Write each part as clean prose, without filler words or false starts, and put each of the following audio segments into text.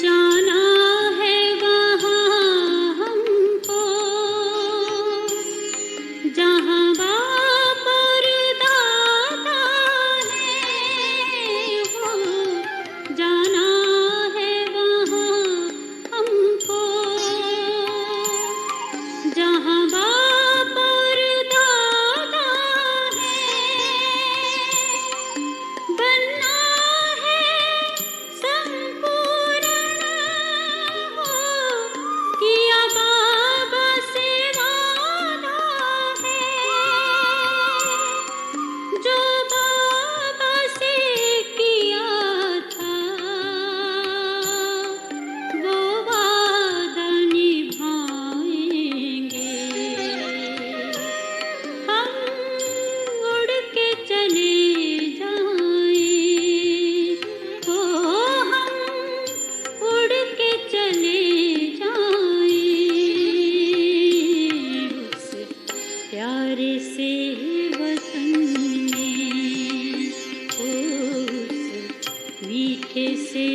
जाना है वहाँ हमको जहाँ बाप और दादा है वो जाना है वहाँ हमको जहाँ बाप और दादा है बनना है संपूर्ण हो किया बाबा से वादा है जो बाबा से किया था वो वादा निभाएंगे हम उड़ के चले जाएं ओ हम उड़ के चले जाएं उस प्यारे से वतन में उस मीठे से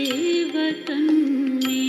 वतन में।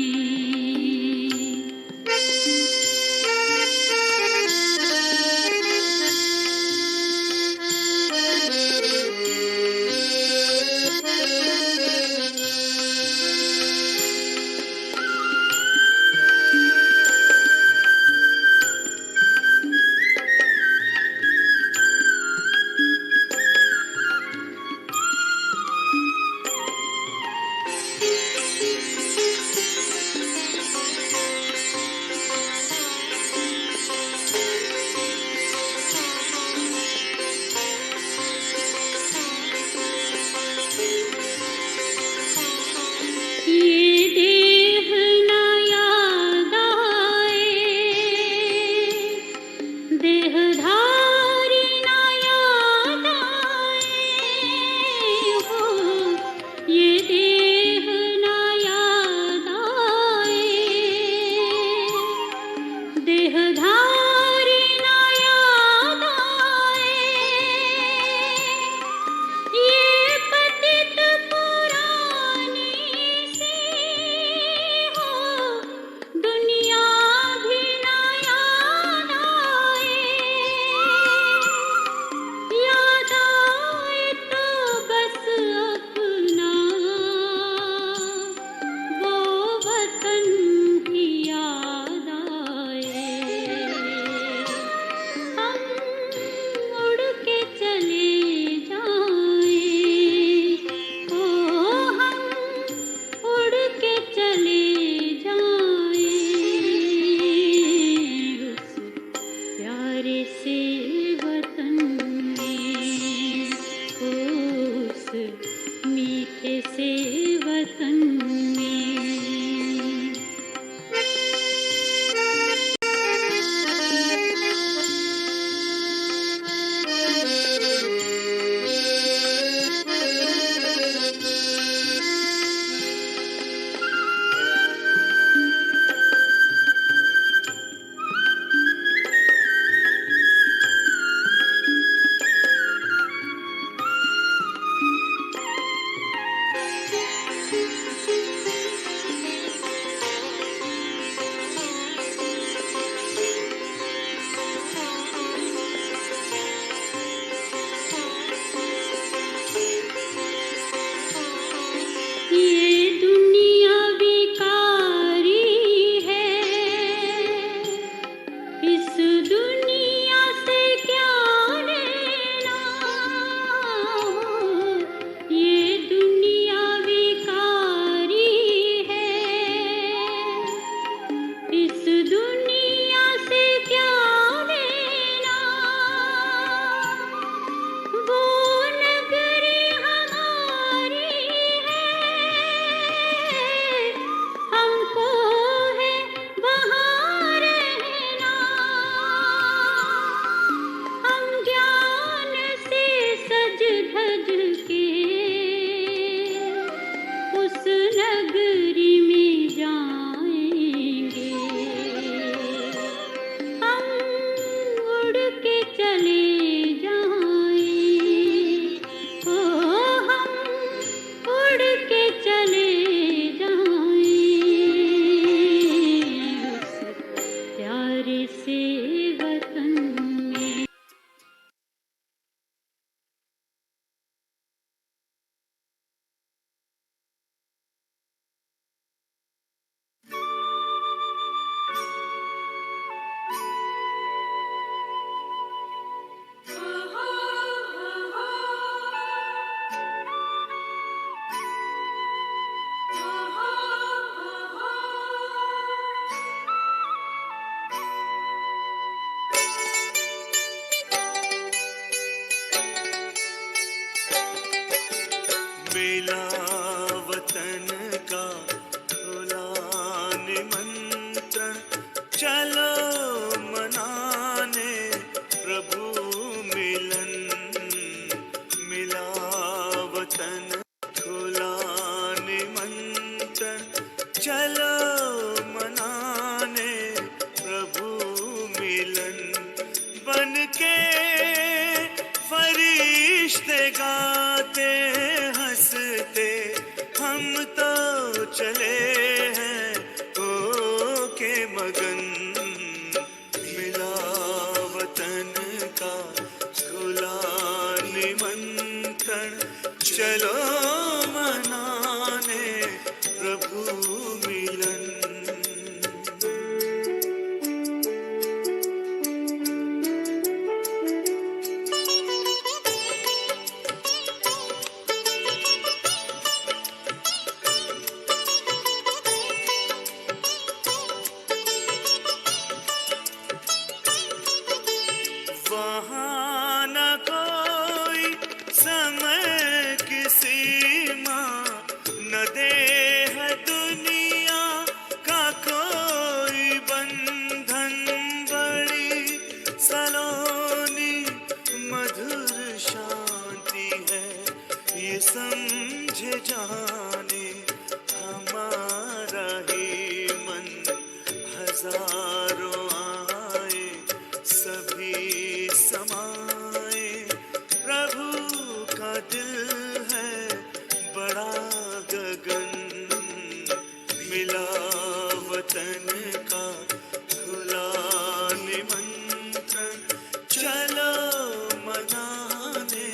निमंत्रण चलो मनाने प्रभु मिलन मिला वतन खुला निमंत्रण चलो मनाने प्रभु मिलन बन के फरिश्ते गाते हंसते हम तो चले हैं हो के मगन मिला वतन का खुला निमंत्रण चलो मनाने प्रभु मिलन वहाँ न कोई समय की सीमा न देह दुनिया का कोई बंधन बड़ी सलोनी मधुर शांति है ये समझे जाने हमारा ही मन हजारों आए सभी समाए प्रभु का दिल है बड़ा गगन मिला वतन का खुला निमंत्रण चलो मनाने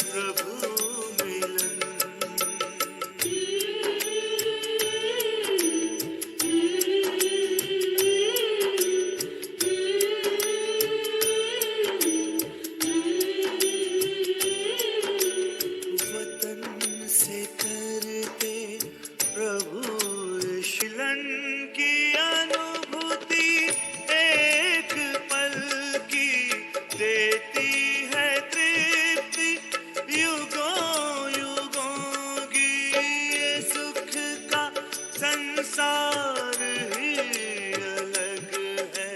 प्रभु मिलन वतन से करते प्रभु शिलन की अनुभूति एक पल की देती है तृप्ति युगों युगों की ये सुख का संसार ही अलग है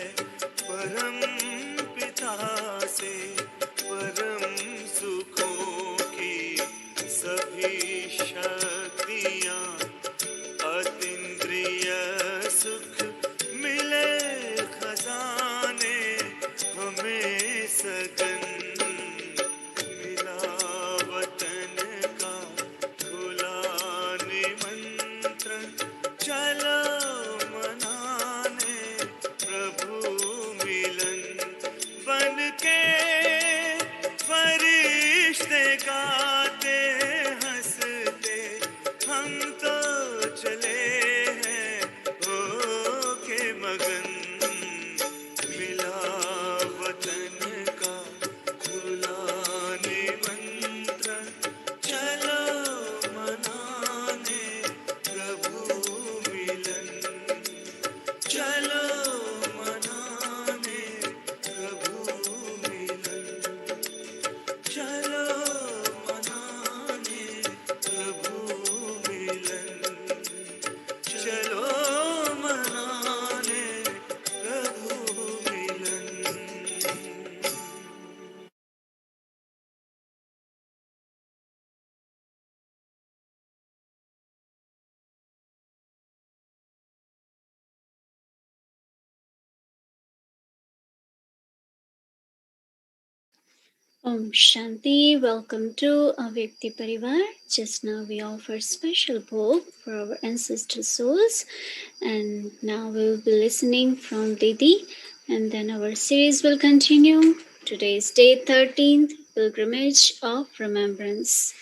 परम पिता से परम सुखों की सभी शक्तियाँ अतीन्द्रिय सुख मिले खजाने हमें सगन मिला वतन का खुला निमंत्रण चलो मनाने प्रभु मिलन बन के फरिश्ते गाते हंसते हम तो चले हैं हो के मगन मिला वतन का खुला निमंत्रण चलो मनाने प्रभु मिलन चलो मनाने प्रभु मिलन चलो मनाने प्रभु मिलन चलो मनाने प्रभु मिलन Om Shanti, welcome to Avyakti Parivar. Just now we offered special book for our ancestor souls, and now we will be listening from Didi, and then our series will continue. Today is day 13th, Pilgrimage of Remembrance.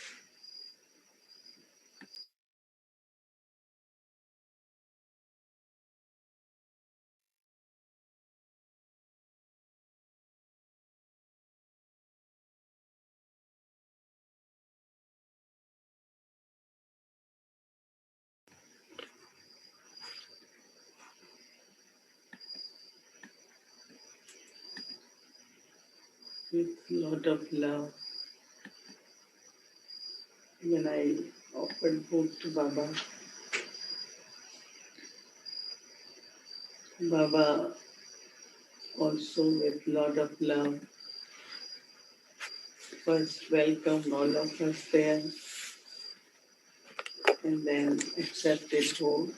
With lot of love, when I offered book to Baba, Baba also with lot of love first welcomed all of us there and then accepted hope.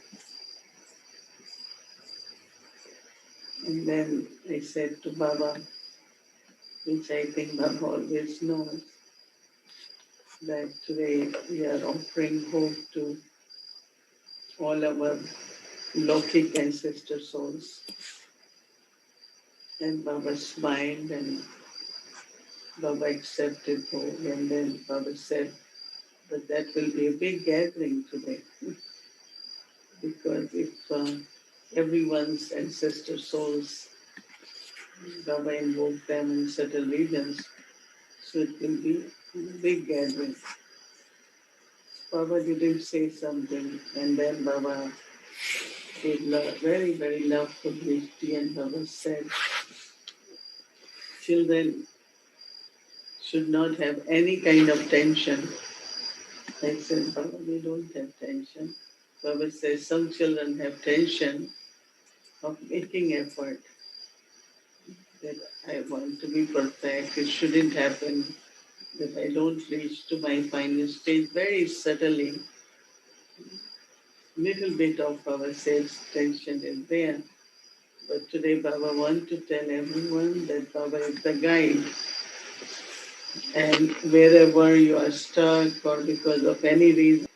And then I said to Baba, which I think Baba always knows, that today we are offering hope to all our Lokik ancestor souls. And Baba smiled and Baba accepted hope. And then Baba said that that will be a big gathering today because if everyone's ancestor souls, Baba invoked them in certain regions, so it will be a big gathering. Baba didn't say something, and then Baba gave very, very loveful dishti, and Baba said, children should not have any kind of tension. I said, Baba, we don't have tension. Baba says some children have tension of making effort, that I want to be perfect, it shouldn't happen, that I don't reach to my final stage very subtly. Little bit of our sales tension is there. But today Baba wants to tell everyone that Baba is the guide. And wherever you are stuck or because of any reason,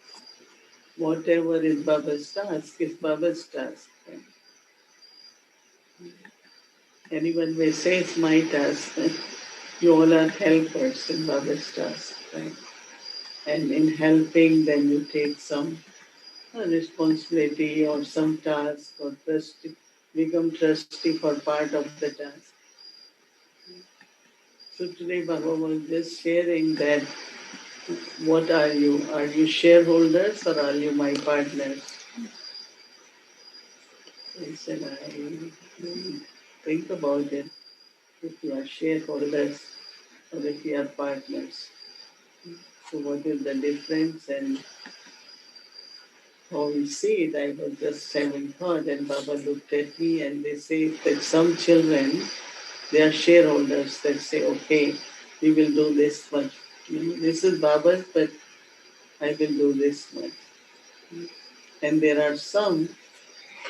whatever is Baba's task is Baba's task. Anyone may say it's my task. You all are helpers in Baba's task, right? And in helping, then you take some responsibility or some task or trustee, become trustee for part of the task. So today Baba was just sharing that what are you? Are you shareholders or are you my partners? I said, I really think about it. If you are shareholders or if you are partners. So what is the difference and how we see it? I was just having thought and Baba looked at me and they say that some children, they are shareholders that say, okay, we will do this much. This is Baba's, but I will do this much. And there are some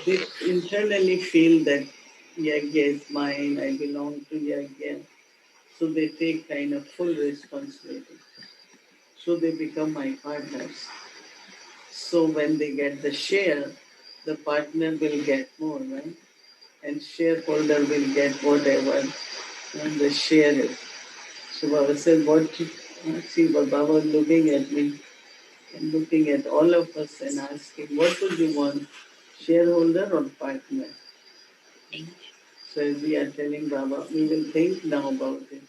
they internally feel that Yagya is mine, I belong to Yagya. So they take kind of full responsibility. So they become my partners. So when they get the share, the partner will get more, right? And shareholder will get whatever and the share is. So Baba said, what you see, Baba was looking at me and looking at all of us and asking, what would you want, shareholder or partner? So as we are telling Baba, we will think now about it.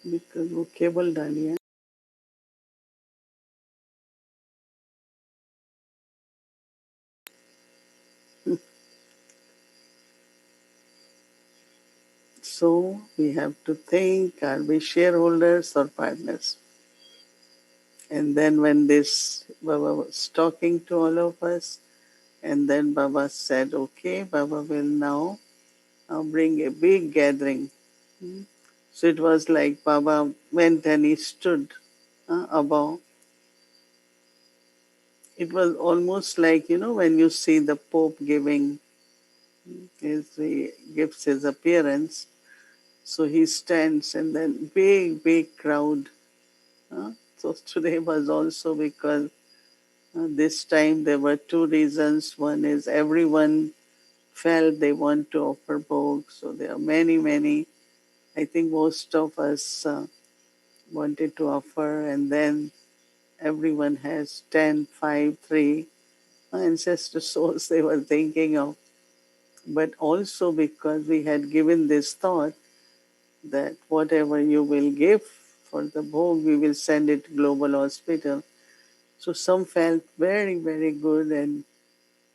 Because वो cable डाली है. So we have to think, are we shareholders or partners? And then when this Baba was talking to all of us, and then Baba said, okay, Baba will now bring a big gathering. So it was like Baba went and he stood above. It was almost like, when you see the Pope he gives his appearance. So he stands and then big crowd. So today was also because this time there were two reasons. One is everyone felt they want to offer bhog. So there are many. I think most of us wanted to offer, and then everyone has 10, 5, 3 ancestor souls they were thinking of. But also because we had given this thought that whatever you will give for the bhog, we will send it to Global Hospital. So some felt very good, and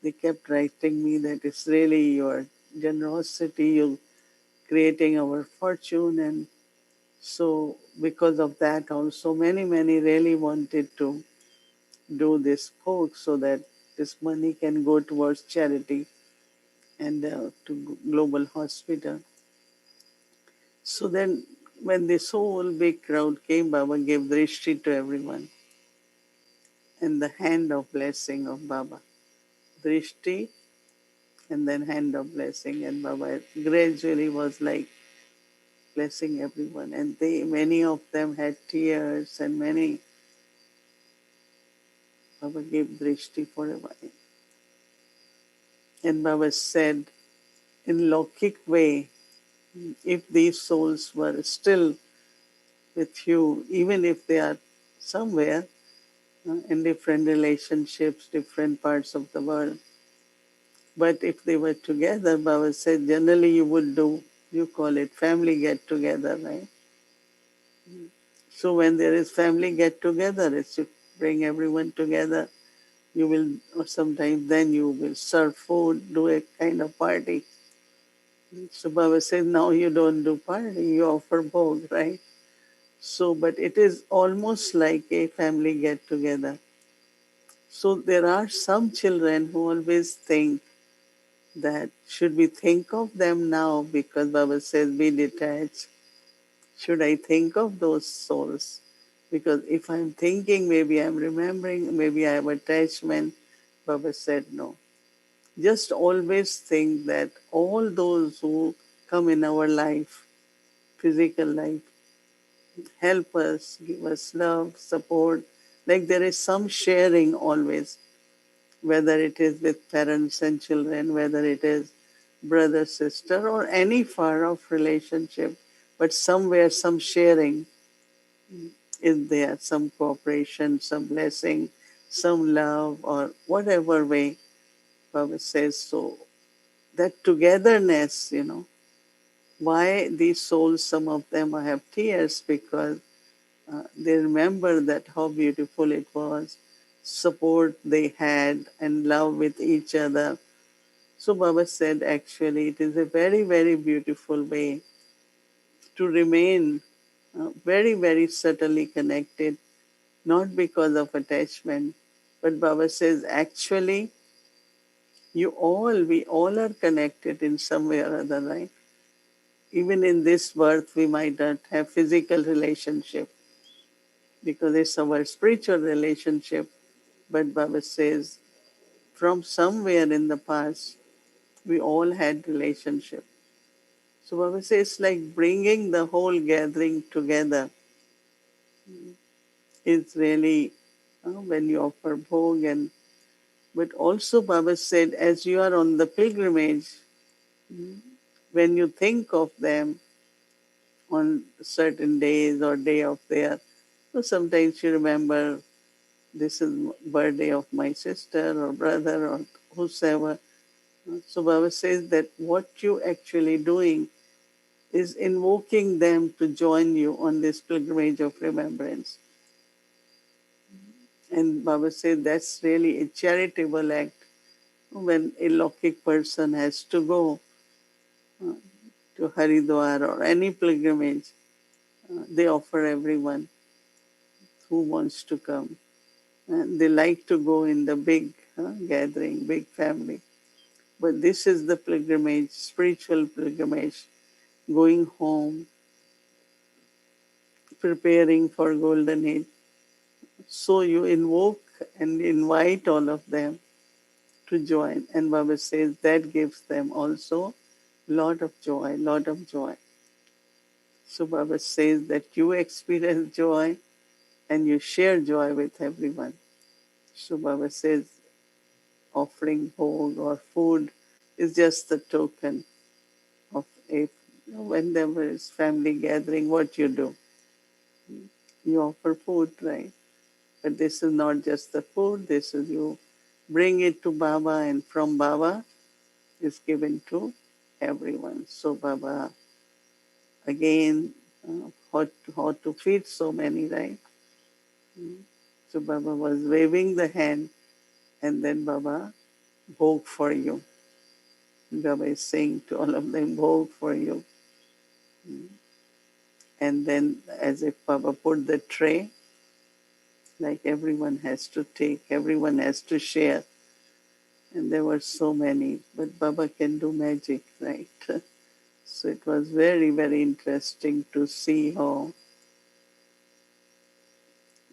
they kept writing me that it's really your generosity, you creating our fortune. And so because of that also many really wanted to do this bhog so that this money can go towards charity and to Global Hospital. So then when this whole big crowd came, Baba gave drishti to everyone and the hand of blessing of Baba. Drishti and then hand of blessing, and Baba gradually was like blessing everyone. And many of them had tears, and many Baba gave drishti for a while. And Baba said in Lokik way, if these souls were still with you, even if they are somewhere in different relationships, different parts of the world, but if they were together, Baba said, generally you would do, you call it family get together, right? So when there is family get together, it's to bring everyone together. You will, or sometimes then you will serve food, do a kind of party. So Baba said, now you don't do party, you offer bhog, right? So, but it is almost like a family get together. So there are some children who always think that should we think of them now because Baba says be detached. Should I think of those souls? Because if I'm thinking, maybe I'm remembering, maybe I have attachment. Baba said no. Just always think that all those who come in our life, physical life, help us, give us love, support. Like there is some sharing always, whether it is with parents and children, whether it is brother, sister, or any far off relationship, but somewhere some sharing is there, some cooperation, some blessing, some love, or whatever way Baba says. So that togetherness, why these souls, some of them have tears because they remember that how beautiful it was, support they had, and love with each other. So Baba said, actually, it is a very beautiful way to remain very subtly connected, not because of attachment, but Baba says, actually, we all are connected in some way or other, right? Even in this birth, we might not have physical relationship because it's our spiritual relationship. But Baba says, from somewhere in the past, we all had relationship. So Baba says it's like bringing the whole gathering together is really when you offer bhog. And but also Baba said, as you are on the pilgrimage, when you think of them on certain days or day of their, so sometimes you remember this is birthday of my sister or brother or whosoever. So Baba says that what you actually doing is invoking them to join you on this pilgrimage of remembrance. And Baba said that's really a charitable act. When a Lokik person has to go to Haridwar or any pilgrimage, they offer everyone who wants to come. And they like to go in the big gathering, big family. But this is the pilgrimage, spiritual pilgrimage, going home preparing for golden age. So you invoke and invite all of them to join. And Baba says that gives them also lot of joy, lot of joy. So Baba says that you experience joy and you share joy with everyone. So Baba says offering bhog or food is just the token of a when there is family gathering, what you do. You offer food, right? But this is not just the food, this is you bring it to Baba, and from Baba is given to everyone. So Baba again, how to feed so many, right? So Baba was waving the hand, and then Baba bhog for you. Baba is saying to all of them, bhog for you. And then as if Baba put the tray, like everyone has to take, everyone has to share. And there were so many, but Baba can do magic, right? So it was very, very interesting to see how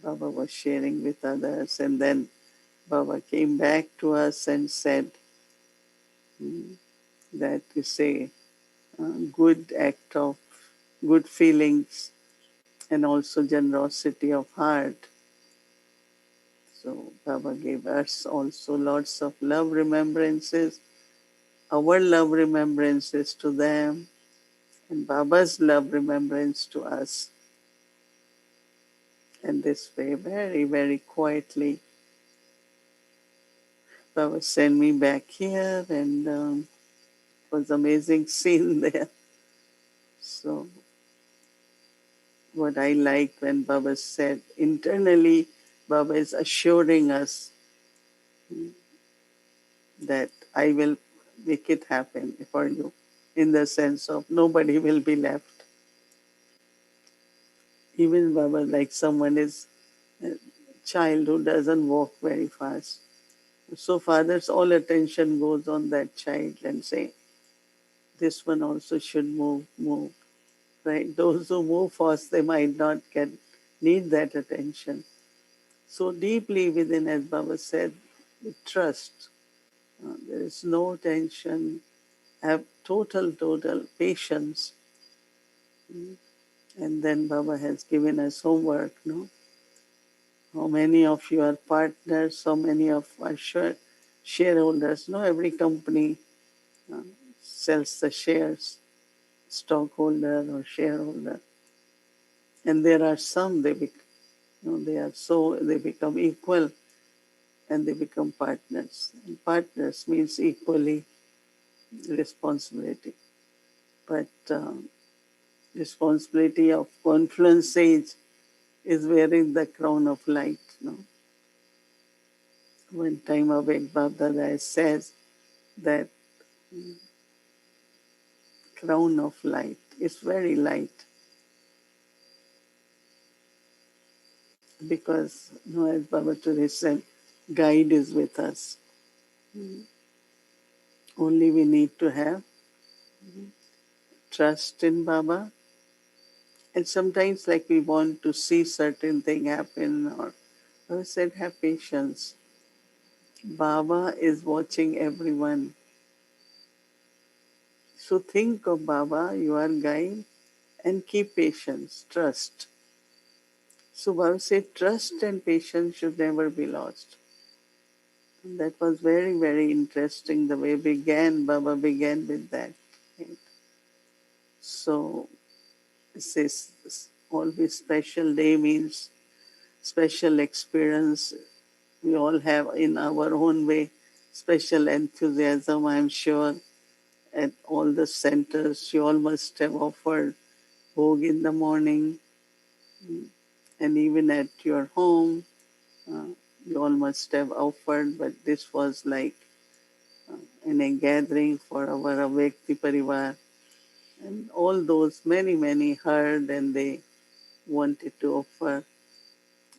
Baba was sharing with others. And then Baba came back to us and said that is a good act of good feelings and also generosity of heart. So Baba gave us also lots of love remembrances, our love remembrances to them, and Baba's love remembrance to us. And this way, very, very quietly, Baba sent me back here, and it was amazing scene there. So what I liked when Baba said, internally, Baba is assuring us that I will make it happen for you, in the sense of nobody will be left. Even Baba, like someone is a child who doesn't walk very fast. So father's all attention goes on that child and say, this one also should move. Right? Those who move fast, they might not need that attention. So deeply within, as Baba said, with trust. There is no tension. Have total patience. And then Baba has given us homework. No, how many of you are partners? How many of are shareholders? No, every company uh, sells the shares, stockholder or shareholder. And there are some they become equal and they become partners. And partners means equally responsibility. But responsibility of Confluence age is wearing the crown of light. No? One time Abed Baba says that crown of light is very light because as Baba today said, guide is with us. Only we need to have trust in Baba. And sometimes like we want to see certain thing happen, or Baba said have patience. Baba is watching everyone. So think of Baba, your guide, and keep patience, trust. So Baba said trust and patience should never be lost. And that was very, very interesting the way Baba began with that. Right? So this is always special day means special experience. We all have in our own way special enthusiasm, I'm sure. At all the centers, you all must have offered bhog in the morning, and even at your home, uh, you all must have offered, but this was like in a gathering for our Vyakti Parivar. And all those many heard and they wanted to offer.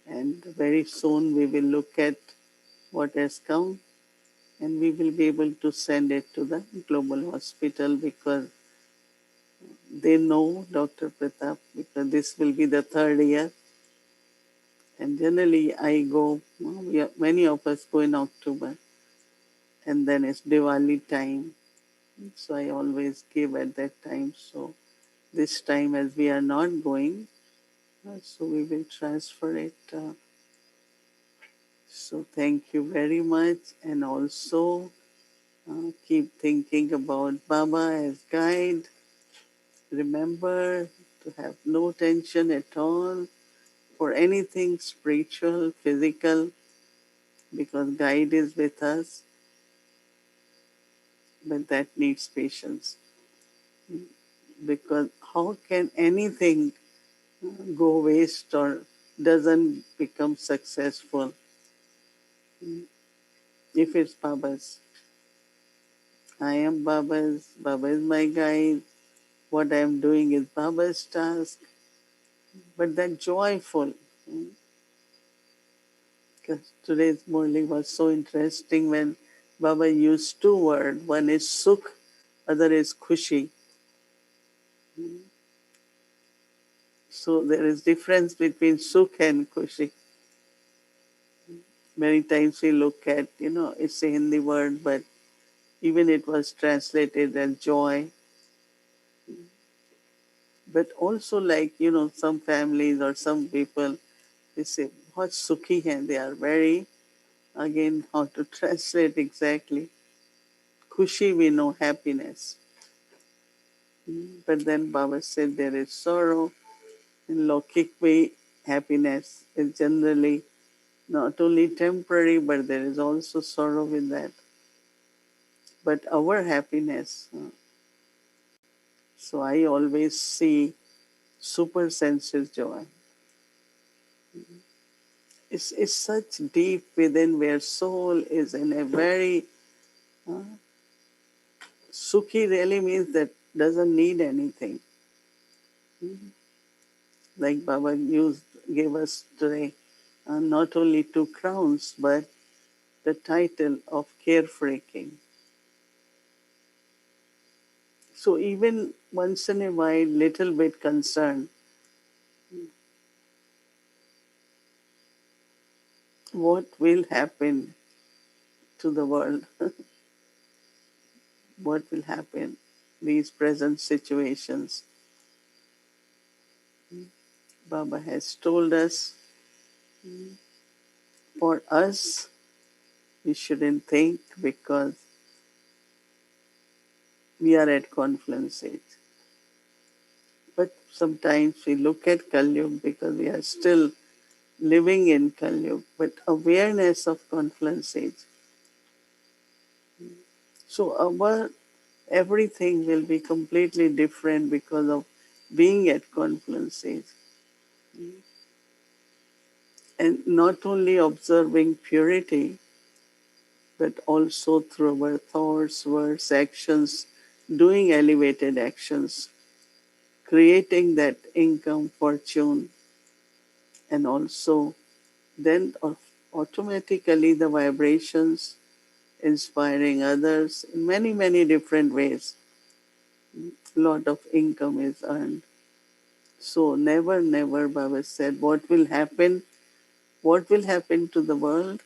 And very soon we will look at what has come and we will be able to send it to the global hospital because They know Dr. Pratap because this will be the third year. And generally, I go, many of us go in October, and then it's Diwali time. So I always give at that time. So this time, as we are not going, so we will transfer it. So thank you very much. And also keep thinking about Baba as guide. Remember to have no tension at all for anything spiritual, physical, because guide is with us, but that needs patience. Because how can anything go waste or doesn't become successful if it's Baba's? I am Baba's, Baba is my guide, what I am doing is Baba's task, but that joyful. Because today's morning was so interesting when Baba used two words. One is sukh, other is khushi. So there is difference between sukh and khushi. Many times we look at, it's a Hindi word, but even it was translated as joy. But also like, some families or some people, they say, what sukhi hai? They are very, again, how to translate exactly. Khushi, we know happiness. But then Baba said there is sorrow. In Lokik way, happiness is generally not only temporary, but there is also sorrow with that. But our happiness, so I always see super senses joy. It's such deep within where soul is in a very sukhi really means that doesn't need anything. Like Baba gave us today, not only two crowns, but the title of carefree king. So even once in a while, little bit concerned, what will happen to the world? What will happen? These present situations. Baba has told us for us, we shouldn't think because we are at confluence age. But sometimes we look at Kali Yuga because we are still living in Kali Yuga, but awareness of confluence age. So our everything will be completely different because of being at confluence age. And not only observing purity, but also through our thoughts, words, actions, doing elevated actions, creating that income, fortune, and also then automatically the vibrations inspiring others in many, many different ways. A lot of income is earned. So never, never, Baba said, what will happen? What will happen to the world?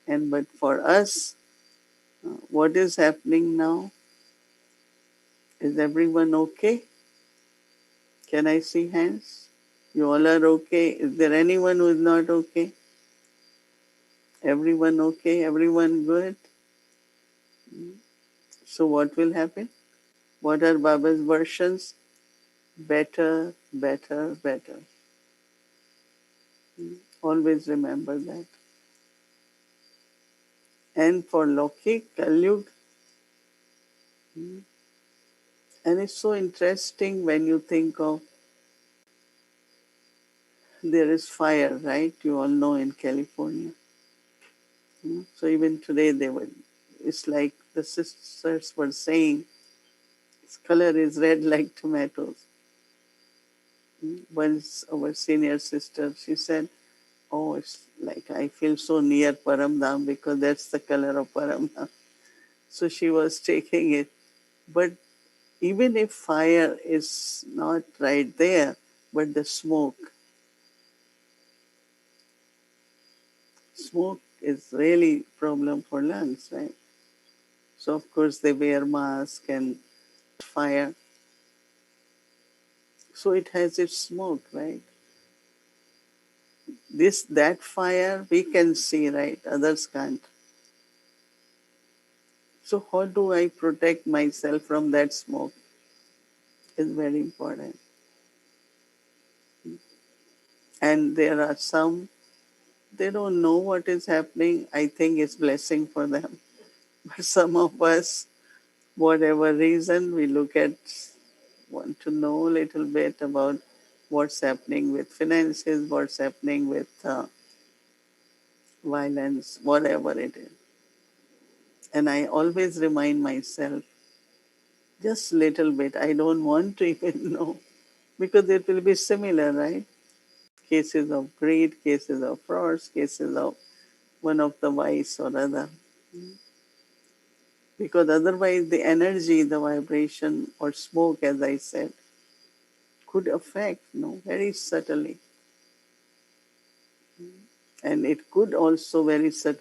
And but for us, what is happening now? Is everyone okay? Can I see hands? You all are okay. Is there anyone who is not okay? Everyone okay? Everyone good? So what will happen? What are Baba's versions? Better, better, better. Always remember that. And for Lokik, Kalyug, and it's so interesting when you think of there is fire, right? You all know in California. So even today it's like the sisters were saying, its color is red like tomatoes. Once our senior sister, she said, oh, it's like I feel so near Paramdam because that's the color of Paramdam. So she was taking it. But Even if fire is not right there, but the smoke is really problem for lungs, right? So of course they wear mask and fire. So it has its smoke, right? That fire we can see, right? Others can't. So how do I protect myself from that smoke is very important. And there are some, they don't know what is happening. I think it's blessing for them. But some of us, whatever reason, we look at, want to know a little bit about what's happening with finances, what's happening with violence, whatever it is. And I always remind myself, just little bit. I don't want to even know because it will be similar, right? Cases of greed, cases of frauds, cases of one of the vice or other. Because otherwise, the energy, the vibration, or smoke, as I said, could affect, very subtly. And it could also very subtly